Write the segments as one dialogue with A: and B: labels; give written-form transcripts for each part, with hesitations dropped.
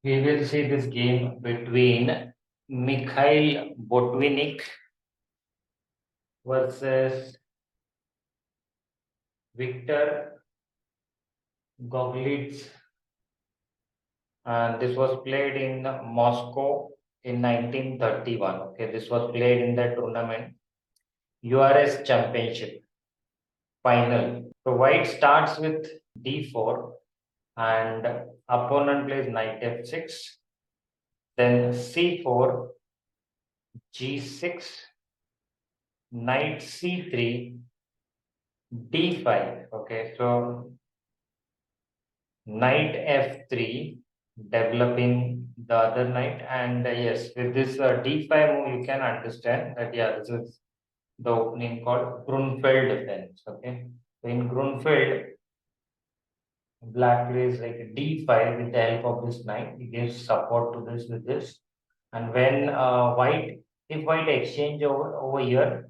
A: We will see this game between Mikhail Botvinnik versus Victor Goglidze. And this was played in Moscow in 1931. Okay, this was played in the tournament URS Championship final. So white starts with d4 and opponent plays knight f6, then c4, g6, knight c3, d5. Okay, so knight f3, developing the other knight, and yes, with this d5 move, you can understand that yeah, this is the opening called Grunfeld defense. Okay, so in Grunfeld, black plays like d5 with the help of this knight. He gives support to this with this, and when if white exchange over here,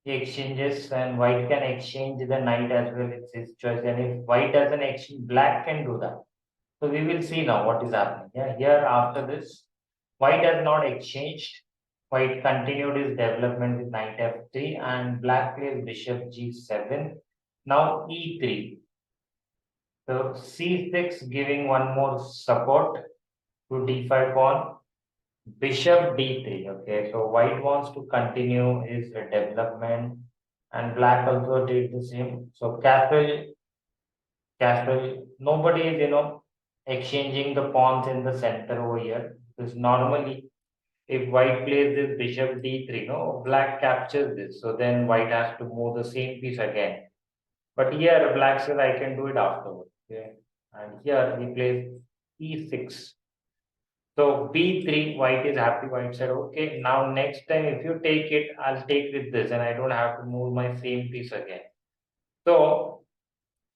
A: he exchanges, and white can exchange the knight as well. It's his choice, and if white doesn't exchange, black can do that. So we will see now what is happening. Yeah, here after this, white has not exchanged. White continued his development with knight f3 and black plays bishop g7. Now e3. So c6 giving one more support to d5 pawn. Bishop d3. Okay, so white wants to continue his development and black also did the same. So castle, nobody is, exchanging the pawns in the center over here. Because normally, if white plays this bishop d3, no, black captures this. So then white has to move the same piece again. But here, black says, I can do it afterwards. Okay. And here, he plays e6. So b3, white is happy. White said, okay, now next time if you take it, I'll take with this and I don't have to move my same piece again. So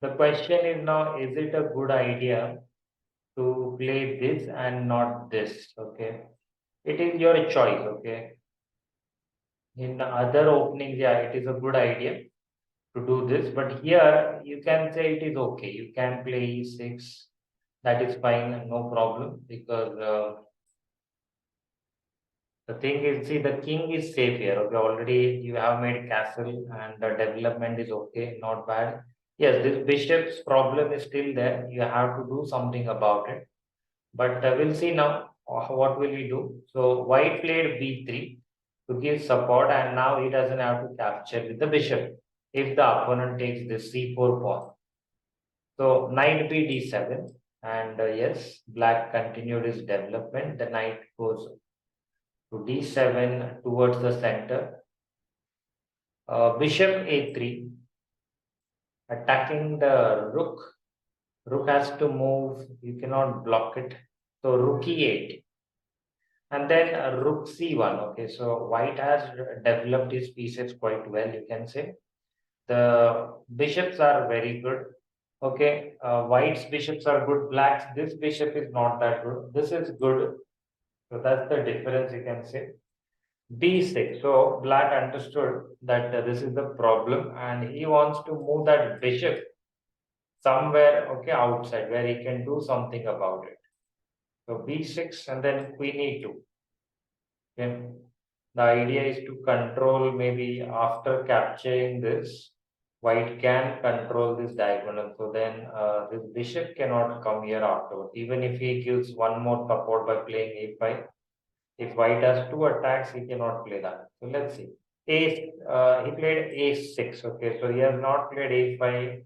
A: the question is now, is it a good idea to play this and not this? Okay. It is your choice. Okay. In other openings, yeah, it is a good idea to do this. But here you can say it is okay. You can play e6. That is fine, no problem, because the thing is, see, the king is safe here. Okay, already you have made castle and the development is okay, not bad. Yes, this bishop's problem is still there. You have to do something about it. But we'll see now what will we do. So white played b3 to give support, and now he doesn't have to capture with the bishop if the opponent takes this c4 pawn. So knight b d7, and yes, black continued his development. The knight goes to d7 towards the center. Bishop a3, attacking the rook. Rook has to move. You cannot block it. So rook e8. And then rook c1. Okay, so white has developed his pieces quite well, you can say. The bishops are very good. Okay, white's bishops are good. Black's, this bishop is not that good. This is good. So that's the difference, you can say. b6. So black understood that this is the problem and he wants to move that bishop somewhere, okay, outside where he can do something about it. So b6 and then queen e2. Okay. The idea is to control, maybe after capturing this, white can control this diagonal. So then this bishop cannot come here afterwards. Even if he gives one more support by playing a5, if white has two attacks, he cannot play that. So let's see. He played a6. Okay, so he has not played a5.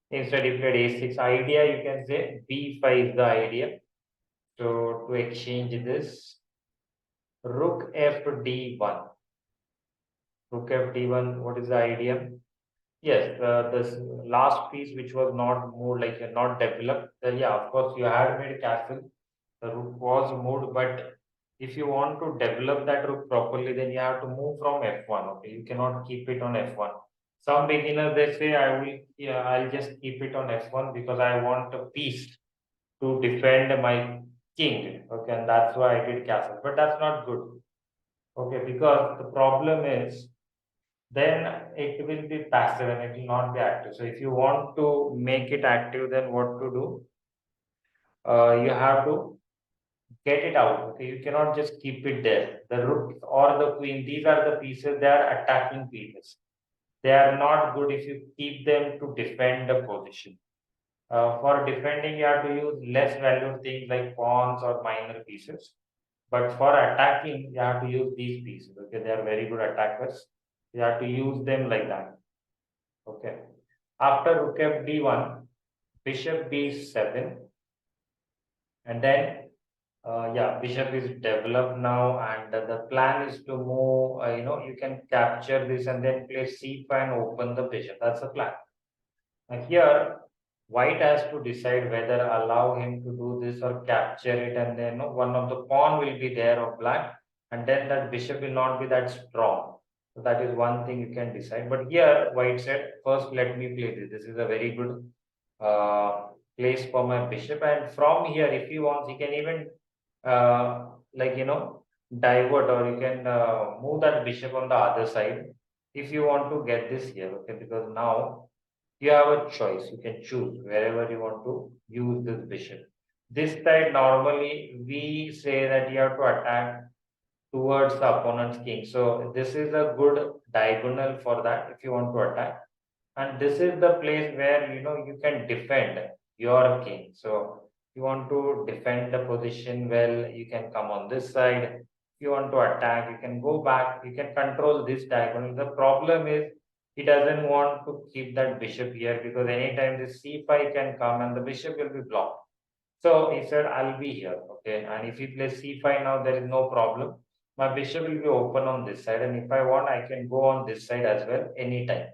A: Instead, he played a6. Idea, you can say b5 is the idea. So to exchange this, rook f d1. Rook f d1. What is the idea? Yes, this last piece which was not moved, like not developed. Yeah, of course, you had made a castle. The rook was moved, but if you want to develop that rook properly, then you have to move from f1. Okay, you cannot keep it on f1. Some beginners they say, I'll just keep it on f1 because I want a piece to defend my king. Okay, and that's why I did castle. But that's not good. Okay, because the problem is then it will be passive and it will not be active. So if you want to make it active, then what to do? You have to get it out. Okay, you cannot just keep it there. The rook or the queen, these are the pieces, they are attacking pieces. They are not good if you keep them to defend the position. For defending, you have to use less valued things like pawns or minor pieces. But for attacking, you have to use these pieces. Okay, they are very good attackers. You have to use them like that. Okay. After rook f d1, bishop b7, and then yeah, bishop is developed now, and the plan is to move. You can capture this and then play c5 and open the bishop. That's the plan. Now here, white has to decide whether allow him to do this or capture it, and then one of the pawn will be there of black, and then that bishop will not be that strong. So that is one thing you can decide. But here, white said, first let me play this. This is a very good uh, place for my bishop, and from here, if he wants, he can even like divert, or you can move that bishop on the other side if you want to get this here. Okay, because now you have a choice. You can choose wherever you want to use this bishop. This side, normally we say that you have to attack towards the opponent's king. So this is a good diagonal for that if you want to attack. And this is the place where you can defend your king. So you want to defend the position well, you can come on this side. If you want to attack, you can go back, you can control this diagonal. The problem is he doesn't want to keep that bishop here, because anytime this c5 can come and the bishop will be blocked. So he said, I'll be here. Okay. And if he plays c5 now, there is no problem. My bishop will be open on this side. And if I want, I can go on this side as well anytime.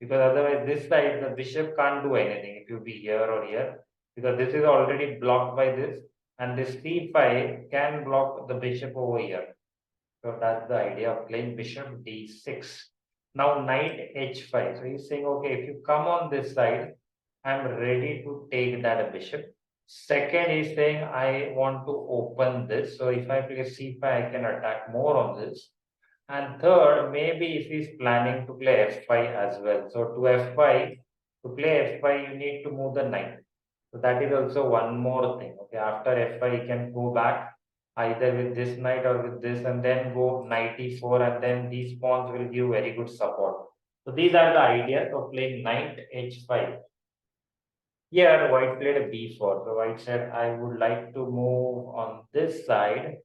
A: Because otherwise, this side, the bishop can't do anything if you be here or here. Because this is already blocked by this. And this c5 can block the bishop over here. So that's the idea of playing bishop d6. Now knight h5. So he's saying, okay, if you come on this side, I'm ready to take that bishop. Second, he's saying, I want to open this. So if I play c5, I can attack more on this. And third, maybe if he's planning to play f5 as well. So to play f5, you need to move the knight. So that is also one more thing. Okay, after f5, you can go back either with this knight or with this, and then go knight e4, and then these pawns will give very good support. So these are the ideas of playing knight h5. Here, white played a b4. So white said, I would like to move on this side.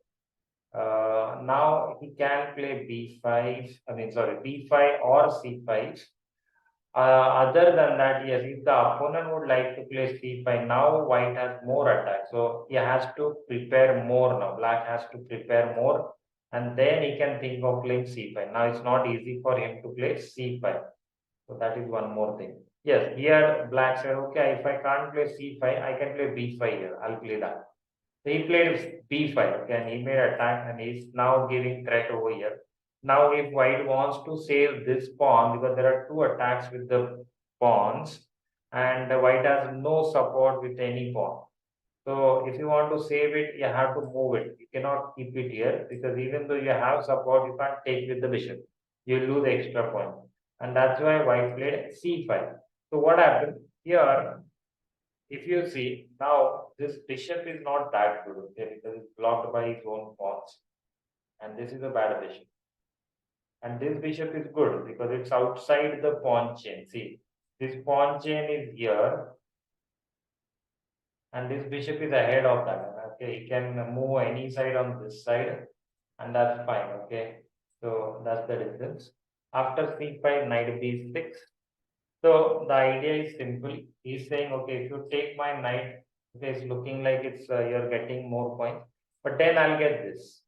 A: Now he can play b5, b5 or c5. Other than that, yes, if the opponent would like to play c5, now white has more attack. So he has to prepare more now. Black has to prepare more, and then he can think of playing c5. Now it's not easy for him to play c5. So that is one more thing. Yes, here black said, okay, if I can't play c5, I can play b5 here. I'll play that. So he played b5, okay, and he made attack, and he's now giving threat over here. Now, if white wants to save this pawn, because there are two attacks with the pawns, and white has no support with any pawn. So, if you want to save it, you have to move it. You cannot keep it here, because even though you have support, you can't take with the bishop. You lose extra point. And that's why white played c5. So, what happened here? If you see, now this bishop is not that good, okay, because it's blocked by its own pawns. And this is a bad bishop. And this bishop is good because it's outside the pawn chain. See, this pawn chain is here, and this bishop is ahead of that. Okay, he can move any side on this side, and that's fine. Okay, so that's the difference. After c5, knight b6. So the idea is simple. He's saying, okay, if you take my knight, okay, it's looking like it's you're getting more points, but then I'll get this.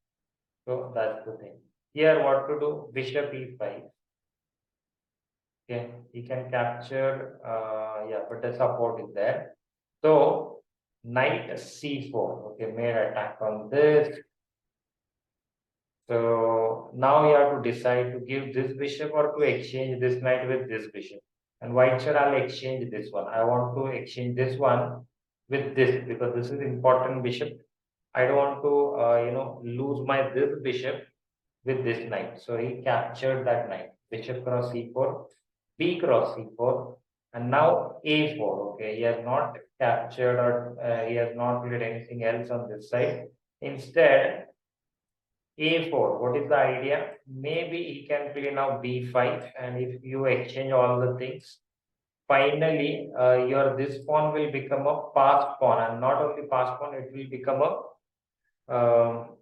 A: So that's the thing. Here, what to do? Bishop e5. Okay, he can capture. Yeah, but the support is there. So knight c4. Okay, made attack on this. So now you have to decide to give this bishop or to exchange this knight with this bishop. And white said, I'll exchange this one. I want to exchange this one with this, because this is important bishop. I don't want to, lose my this bishop with this knight. So he captured that knight. Bishop cross c4, b cross c4, and now a4. Okay, he has not captured, or he has not played anything else on this side. Instead, A4, what is the idea? Maybe he can play now B5, and if you exchange all the things, finally your this pawn will become a passed pawn, and not only passed pawn, it will become a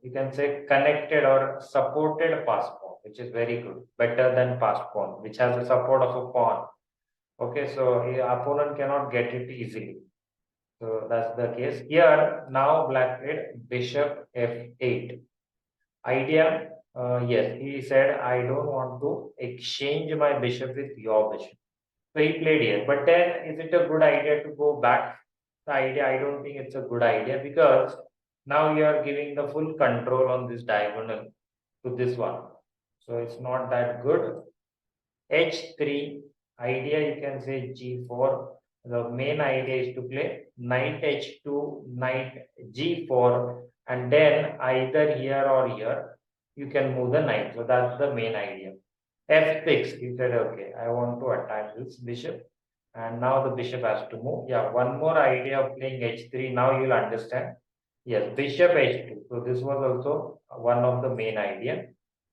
A: you can say connected or supported pass pawn, which is very good, better than passed pawn, which has the support of a pawn. Okay, so opponent cannot get it easily. So that's the case. Here now black played bishop f8. Idea, yes, he said I don't want to exchange my bishop with your bishop. So he played here. But then is it a good idea to go back? The idea, I don't think it's a good idea because now you are giving the full control on this diagonal to this one. So it's not that good. H3, idea you can say G4. The main idea is to play knight H2, knight G4, and then either here or here you can move the knight. So that's the main idea. F6, he said, okay, I want to attack this bishop. And now the bishop has to move. Yeah, one more idea of playing H3. Now you'll understand. Yes, bishop H2. So this was also one of the main idea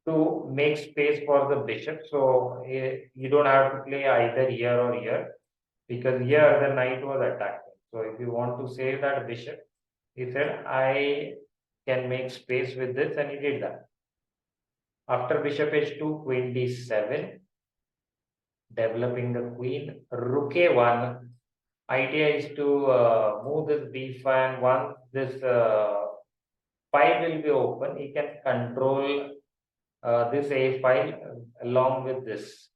A: to make space for the bishop. So you don't have to play either here or here because here the knight was attacking. So if you want to save that bishop, he said, I can make space with this, and he did that. After bishop h2, queen d7, developing the queen, rook a1. Idea is to move this b5, and once this 5 will be open, he can control this a file along with this,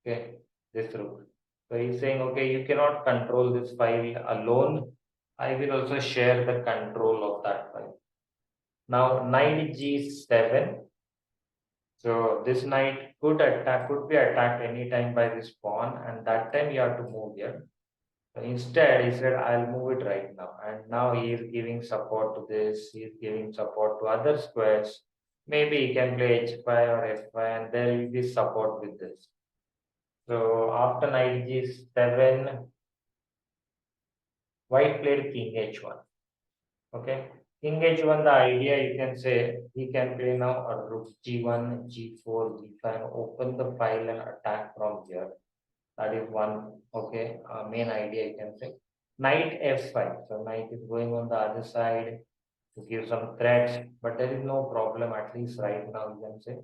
A: okay, this rook. So he's saying, okay, you cannot control this file alone. I will also share the control of that file. Now knight g7. So this knight could be attacked anytime by this pawn, and that time you have to move here. So instead, he said, I'll move it right now. And now he is giving support to this, he is giving support to other squares. Maybe he can play h5 or f5, and there will be support with this. So after knight g7, white played king h1. Okay. King h1, the idea you can say he can play now a rook g1, g4, g5, open the file and attack from here. That is one, okay, main idea you can say. Knight f5. So knight is going on the other side to give some threats, but there is no problem, at least right now you can say.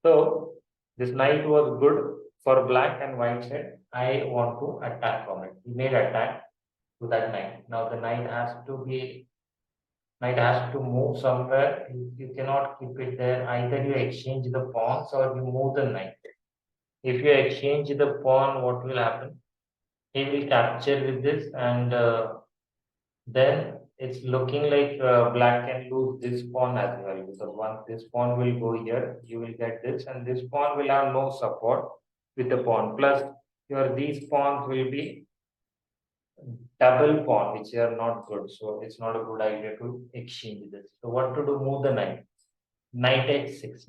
A: So this knight was good for black, and white said, I want to attack from it. He made attack to that knight. Now the knight has to move somewhere. You cannot keep it there. Either you exchange the pawns or you move the knight. If you exchange the pawn, what will happen? He will capture with this, and then it's looking like black can lose this pawn as well, because once this pawn will go here, you will get this, and this pawn will have no support with the pawn. Plus, these pawns will be double pawn, which are not good. So it's not a good idea to exchange this. So what to do? Move the knight. Knight h6.